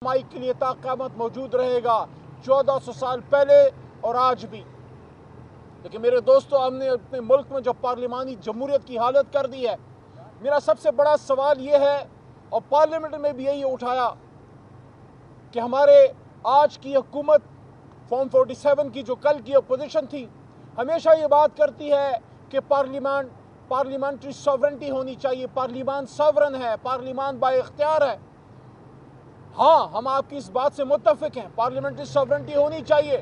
رہنمائی کے لیے تا قیامت موجود رہے گا، 1400 سال پہلے اور آج بھی۔ لیکن میرے دوستو، ہم نے اپنے ملک میں جو پارلیمانی جمہوریت کی حالت کر دی ہے، میرا سب سے بڑا سوال یہ ہے، اور پارلیمنٹ میں بھی یہی اٹھایا، کہ ہمارے آج کی حکومت فارم 47 کی جو کل کی اپوزیشن تھی، ہمیشہ یہ بات کرتی ہے کہ پارلیمنٹری ساورنٹی ہونی چاہیے، پارلیمان ساورن ہے، پارلیمان با اختیار ہے۔ ہاں، ہم آپ کی اس بات سے متفق ہیں، پارلیمنٹری ساورنٹی ہونی چاہیے،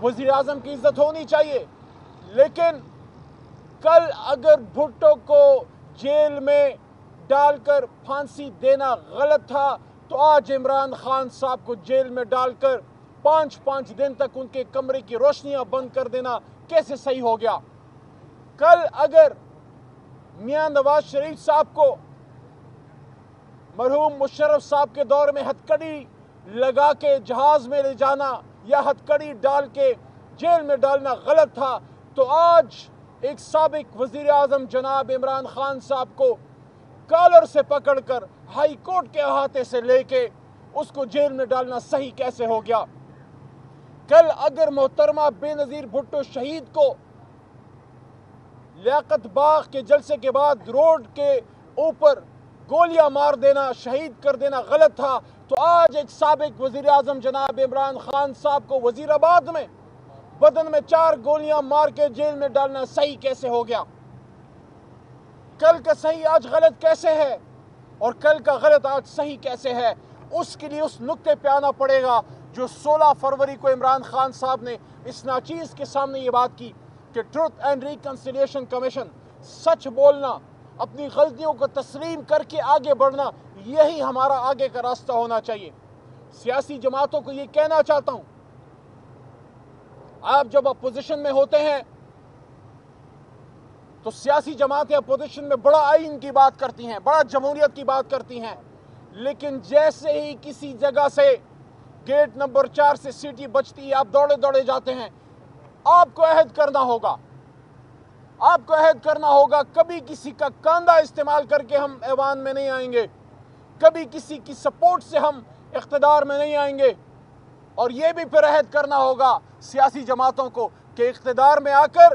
وزیر اعظم کی عزت ہونی چاہیے، لیکن کل اگر بھٹو کو جیل میں ڈال کر پھانسی دینا غلط تھا، تو آج عمران خان صاحب کو جیل میں ڈال کر 5 دن تک ان کے کمرے کی روشنیاں بند کر دینا کیسے صحیح ہو گیا؟ کل اگر میاں نواز شریف صاحب کو مرحوم مشرف صاحب کے دور میں ہتھکڑی لگا کے جہاز میں لے جانا یا ہتھکڑی ڈال کے جیل میں ڈالنا غلط تھا، تو آج ایک سابق وزیر اعظم جناب عمران خان صاحب کو کالر سے پکڑ کر ہائی کورٹ کے احاطے سے لے کے اس کو جیل میں ڈالنا صحیح کیسے ہو گیا؟ کل اگر محترمہ بے نظیر بھٹو شہید کو لیاقت باغ کے جلسے کے بعد روڈ کے اوپر گولیاں مار دینا، شہید کر دینا غلط تھا، تو آج ایک سابق وزیر اعظم جناب عمران خان صاحب کو وزیر آباد میں بدن میں 4 گولیاں مار کے جیل میں ڈالنا صحیح کیسے ہو گیا؟ کل کا صحیح آج غلط کیسے ہے، اور کل کا غلط آج صحیح کیسے ہے؟ اس کے لیے اس نقطے پہ آنا پڑے گا جو 16 فروری کو عمران خان صاحب نے اس ناچیز کے سامنے یہ بات کی کہ ٹروتھ اینڈ ریکنسیلیشن کمیشن، سچ بولنا، اپنی غلطیوں کو تسلیم کر کے آگے بڑھنا، یہی ہمارا آگے کا راستہ ہونا چاہیے۔ سیاسی جماعتوں کو یہ کہنا چاہتا ہوں، آپ جب اپوزیشن میں ہوتے ہیں تو سیاسی جماعتیں اپوزیشن میں بڑا آئین کی بات کرتی ہیں، بڑا جمہوریت کی بات کرتی ہیں، لیکن جیسے ہی کسی جگہ سے گیٹ نمبر 4 سے سیٹی بچتی ہے، آپ دوڑے جاتے ہیں۔ آپ کو عہد کرنا ہوگا کبھی کسی کا کاندھا استعمال کر کے ہم ایوان میں نہیں آئیں گے، کبھی کسی کی سپورٹ سے ہم اقتدار میں نہیں آئیں گے، اور یہ بھی پھر عہد کرنا ہوگا سیاسی جماعتوں کو کہ اقتدار میں آ کر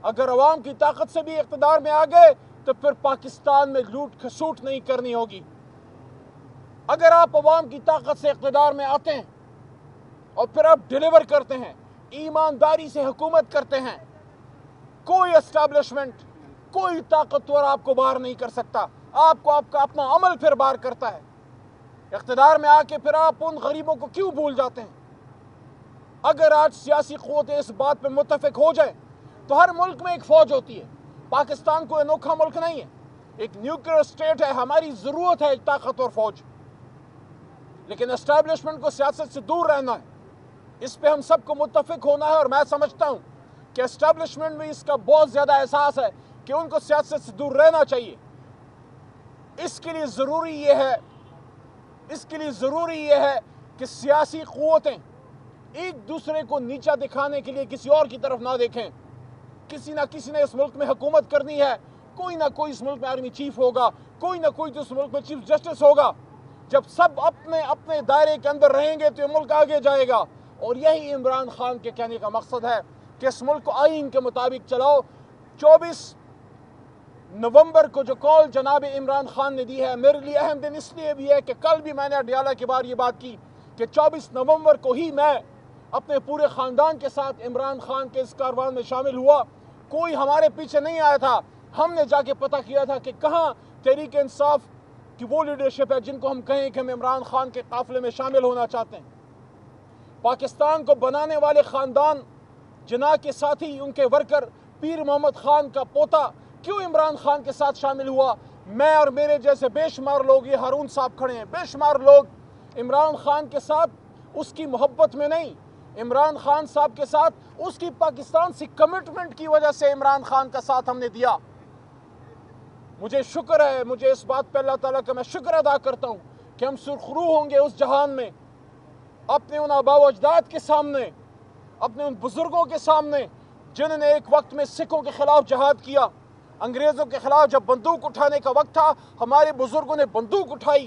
اگر عوام کی طاقت سے بھی اقتدار میں آ گئے تو پھر پاکستان میں لوٹ کھسوٹ نہیں کرنی ہوگی۔ اگر آپ عوام کی طاقت سے اقتدار میں آتے ہیں اور پھر آپ ڈیلیور کرتے ہیں، ایمانداری سے حکومت کرتے ہیں، کوئی اسٹیبلشمنٹ، کوئی طاقتور آپ کو باہر نہیں کر سکتا، آپ کو آپ کا اپنا عمل پھر باہر کرتا ہے۔ اقتدار میں آ کے پھر آپ ان غریبوں کو کیوں بھول جاتے ہیں؟ اگر آج سیاسی قوتیں اس بات پہ متفق ہو جائیں تو ہر ملک میں ایک فوج ہوتی ہے۔ پاکستان کوئی انوکھا ملک نہیں ہے، ایک نیوکلیئر اسٹیٹ ہے، ہماری ضرورت ہے ایک طاقتور فوج، لیکن اسٹیبلشمنٹ کو سیاست سے دور رہنا ہے، اس پہ ہم سب کو متفق ہونا ہے، اور میں سمجھتا ہوں کہ اسٹیبلشمنٹ میں اس کا بہت زیادہ احساس ہے کہ ان کو سیاست سے دور رہنا چاہیے۔ اس کے لیے ضروری یہ ہے کہ سیاسی قوتیں ایک دوسرے کو نیچا دکھانے کے لیے کسی اور کی طرف نہ دیکھیں۔ کسی نہ کسی نے اس ملک میں حکومت کرنی ہے، کوئی نہ کوئی اس ملک میں آرمی چیف ہوگا، کوئی نہ کوئی تو اس ملک میں چیف جسٹس ہوگا۔ جب سب اپنے دائرے کے اندر رہیں گے تو یہ ملک آگے جائے گا، اور یہی عمران خان کے کہنے کا مقصد ہے کہ اس ملک کو آئین کے مطابق چلاؤ۔ 24 نومبر کو جو کال جناب عمران خان نے دی ہے، میرے لیے اہم دن اس لیے بھی ہے کہ کل بھی میں نے اڈیالہ کے بار یہ بات کی کہ 24 نومبر کو ہی میں اپنے پورے خاندان کے ساتھ عمران خان کے اس کاروان میں شامل ہوا۔ کوئی ہمارے پیچھے نہیں آیا تھا، ہم نے جا کے پتہ کیا تھا کہ کہاں تحریک انصاف کی وہ لیڈرشپ ہے جن کو ہم کہیں کہ ہم عمران خان کے قافلے میں شامل ہونا چاہتے ہیں۔ پاکستان کو بنانے والے خاندان جناح کے ساتھی، ان کے ورکر پیر محمد خان کا پوتا کیوں عمران خان کے ساتھ شامل ہوا؟ میں اور میرے جیسے بے شمار لوگ، یہ ہارون صاحب کھڑے ہیں، بے شمار لوگ عمران خان کے ساتھ اس کی محبت میں نہیں، عمران خان صاحب کے ساتھ اس کی پاکستان سے کمٹمنٹ کی وجہ سے عمران خان کا ساتھ ہم نے دیا۔ مجھے شکر ہے، مجھے اس بات پہ اللہ تعالیٰ کا میں شکر ادا کرتا ہوں کہ ہم سرخرو ہوں گے اس جہان میں، اپنے ان آباء و اجداد کے سامنے، اپنے ان بزرگوں کے سامنے جنہوں نے ایک وقت میں سکھوں کے خلاف جہاد کیا، انگریزوں کے خلاف جب بندوق اٹھانے کا وقت تھا، ہمارے بزرگوں نے بندوق اٹھائی،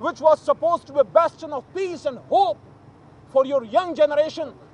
which was supposed to be a bastion of peace and hope for your young generation,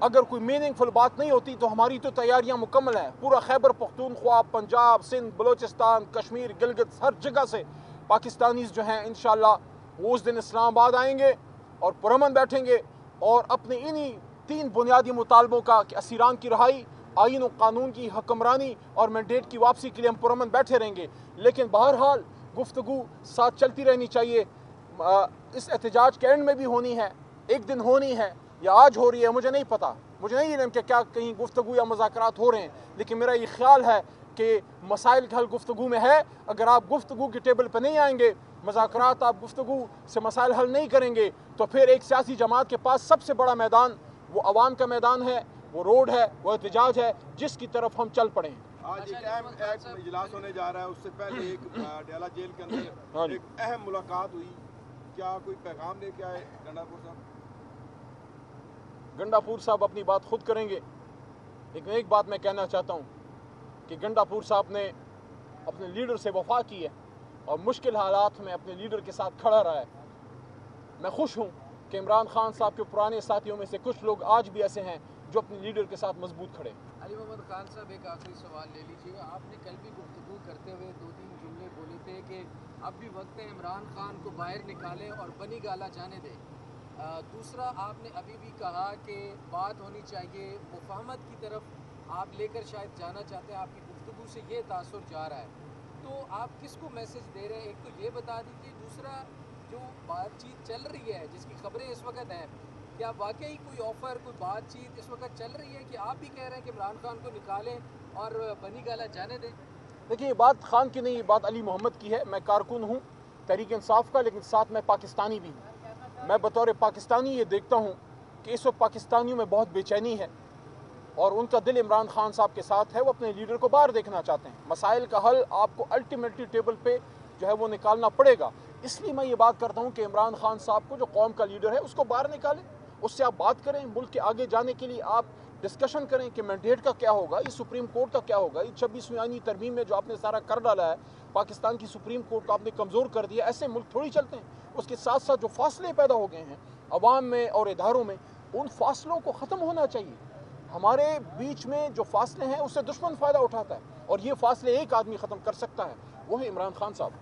اگر کوئی میننگ فل بات نہیں ہوتی تو ہماری تو تیاریاں مکمل ہیں. پورا خیبر پختونخوا، پنجاب، سندھ، بلوچستان، کشمیر، گلگت، ہر جگہ سے پاکستانیز جو ہیں انشاءاللہ وہ اس دن اسلام آباد آئیں گے اور پرامن بیٹھیں گے اور اپنے انہی 3 بنیادی مطالبوں کا کہ اسیران کی رہائی، آئین و قانون کی حکمرانی اور مینڈیٹ کی واپسی کے لیے ہم پرامن بیٹھے رہیں گے. لیکن بہرحال گفتگو ساتھ چلتی رہنی چاہیے. اس احتجاج کے اینڈ میں بھی ہونی ہے، ایک دن ہونی ہے یا آج ہو رہی ہے مجھے نہیں پتا، مجھے نہیں علم کہ کیا کہیں گفتگو یا مذاکرات ہو رہے ہیں. لیکن میرا یہ خیال ہے کہ مسائل کا حل گفتگو میں ہے. اگر آپ گفتگو کی ٹیبل پہ نہیں آئیں گے، مذاکرات آپ گفتگو سے مسائل حل نہیں کریں گے، تو پھر ایک سیاسی جماعت کے پاس سب سے بڑا میدان وہ عوام کا میدان ہے، وہ روڈ ہے، وہ احتجاج ہے جس کی طرف ہم چل پڑیں. آج ایک اہم اجلاس ہونے جا رہا ہے، اس سے پہلے ایک ڈیالہ جیل کے اندر ایک اہم ملاقات ہوئی. کیا کوئی پیغام لے کے آئے گنڈاپور صاحب؟ گنڈاپور صاحب اپنی بات خود کریں گے، لیکن ایک بات میں کہنا چاہتا ہوں کہ گنڈاپور صاحب نے اپنے لیڈر سے وفا کی ہے اور مشکل حالات میں اپنے لیڈر کے ساتھ کھڑا رہا ہے. میں خوش ہوں کہ عمران خان صاحب کے پرانے ساتھیوں میں سے کچھ لوگ آج بھی ایسے ہیں جو اپنے لیڈر کے ساتھ مضبوط کھڑے. علی محمد خان صاحب ایک آخری سوال لے لیجیے. آپ نے کل بھی گفتگو کرتے ہوئے 2-3 جملے بولے تھے کہ اب بھی وقت ہے عمران خان کو باہر نکالیں اور بنی گالا جانے دیں. دوسرا آپ نے ابھی بھی کہا کہ بات ہونی چاہیے مفاہمت کی طرف آپ لے کر شاید جانا چاہتے ہیں. آپ کی گفتگو سے یہ تاثر جا رہا ہے، تو آپ کس کو میسج دے رہے ہیں؟ ایک تو یہ بتا دیجیے. دوسرا جو بات چیت چل رہی ہے جس کی خبریں اس وقت ہیں، کیا واقعی کوئی آفر، کوئی بات چیت اس وقت چل رہی ہے کہ آپ بھی کہہ رہے ہیں کہ عمران خان کو نکالیں اور بنی گالا جانے دیں؟ دیکھیے، یہ بات خان کی نہیں، یہ بات علی محمد کی ہے. میں کارکن ہوں تحریک انصاف کا، لیکن ساتھ میں پاکستانی بھی ہوں. میں بطور پاکستانی یہ دیکھتا ہوں کہ اس وقت پاکستانیوں میں بہت بے چینی ہے اور ان کا دل عمران خان صاحب کے ساتھ ہے. وہ اپنے لیڈر کو باہر دیکھنا چاہتے ہیں. مسائل کا حل آپ کو الٹیمیٹلی ٹیبل پہ جو ہے وہ نکالنا پڑے گا. اس لیے میں یہ بات کرتا ہوں کہ عمران خان صاحب کو جو قوم کا لیڈر ہے اس کو باہر نکالیں، اس سے آپ بات کریں. ملک کے آگے جانے کے لیے آپ ڈسکشن کریں کہ مینڈیٹ کا کیا ہوگا، یہ سپریم کورٹ کا کیا ہوگا. یہ 26ویں آئینی ترمیم میں جو آپ نے سارا کر ڈالا ہے، پاکستان کی سپریم کورٹ کو آپ نے کمزور کر دیا. ایسے ملک تھوڑی چلتے ہیں. اس کے ساتھ ساتھ جو فاصلے پیدا ہو گئے ہیں عوام میں اور اداروں میں، ان فاصلوں کو ختم ہونا چاہیے. ہمارے بیچ میں جو فاصلے ہیں اس سے دشمن فائدہ اٹھاتا ہے اور یہ فاصلے ایک آدمی ختم کر سکتا ہے، وہ ہے عمران خان صاحب.